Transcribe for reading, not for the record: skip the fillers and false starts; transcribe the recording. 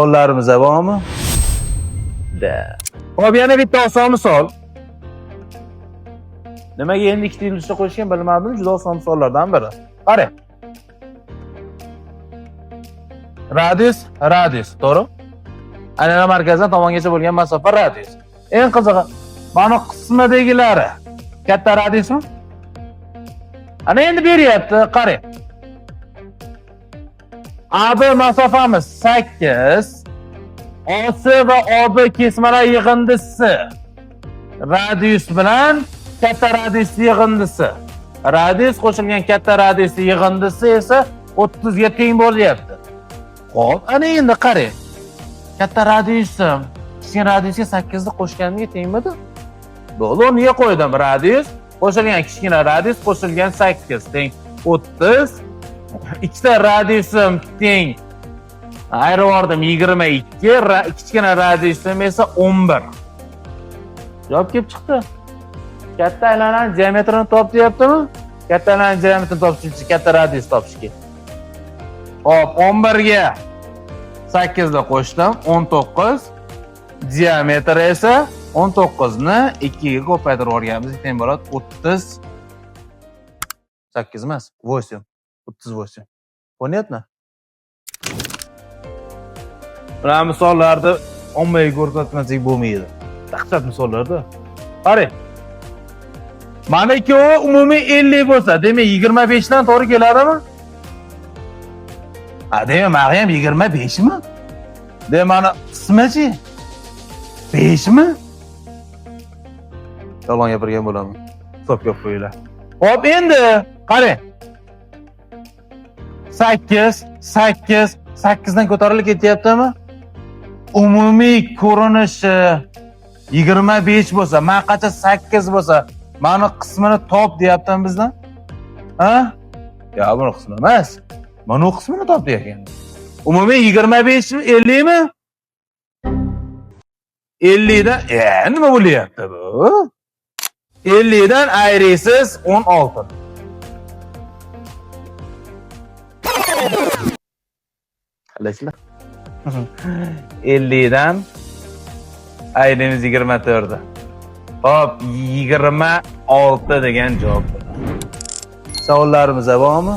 Savollarimiz bormi? Hop, yana bitta oson misol. Nimaga endi ikkita yulduzcha qo'shgan bilmadim, juda oson misollardan biri. Qarang. Radius, to'g'ri? Aylana markazdan tomongacha bo'lgan masofa radius. Eng qizig'i, mana qismidagilari katta radiusmi? Ana endi beryapti, qarang. AB masofamiz 8, OC va OB kesmalar yig'indisi. Radius bilan katta radius yig'indisi. Radius qo'shilgan katta radius yig'indisi esa 30 ga teng bo'lyapti. Xo'p, ana endi qarang. Katta radiusim kichkina radiusga 8 ni qo'shganimga tengmidi? Bo'ldi, o'rniga qo'ydim. Radius qo'shilgan kichkina radius qo'shilgan 8 teng 30. Ikkita radiusim teng. Ayirvordim 22, kichkina radiusim esa 11. Javob kelib chiqdi. Katta aylananing diametrini top deyaptimi? Katta aylananing diametrini topish uchun katta radius topish kerak. Hop, 11 ga 8 ni qo'shdim, 19. Diametri esa 19 ni 2 ga ko'paytirib olganmiz, teng bo'ladi 38 emas, 8. 38. Понятно? Bular misollarda ommaviy ko'rsatmasak bo'lmaydi. Dahshat misollarda. Qarang. Mana ikkovi umumiy 50 bo'lsa, demak 25 dan to'g'ri keladimi? Demak, mana ham 25 mi? Demak, mana qismichi 5 mi? Yolg'on gapirgan bo'laman. Hisobga qo'yinglar. Hop, endi qarang. 8 dan ko'tarilib ketyaptimi? Umumiy ko'rinishi 25 bo'lsa, mana qacha 8 bo'lsa, mana qismini top deyaptimi bizdan? Ha? Yo'q, buni qismi emas. Mana bu qismini top deyapman. Umumiy 25 mi, 50 mi? 50 dan, nima bo'lyapti bu? 50 dan ayrisiz 16. Qalasizlar? 50 dan ayrimiz 24. Hop, 26 degan javob. Savollarimiz bormi?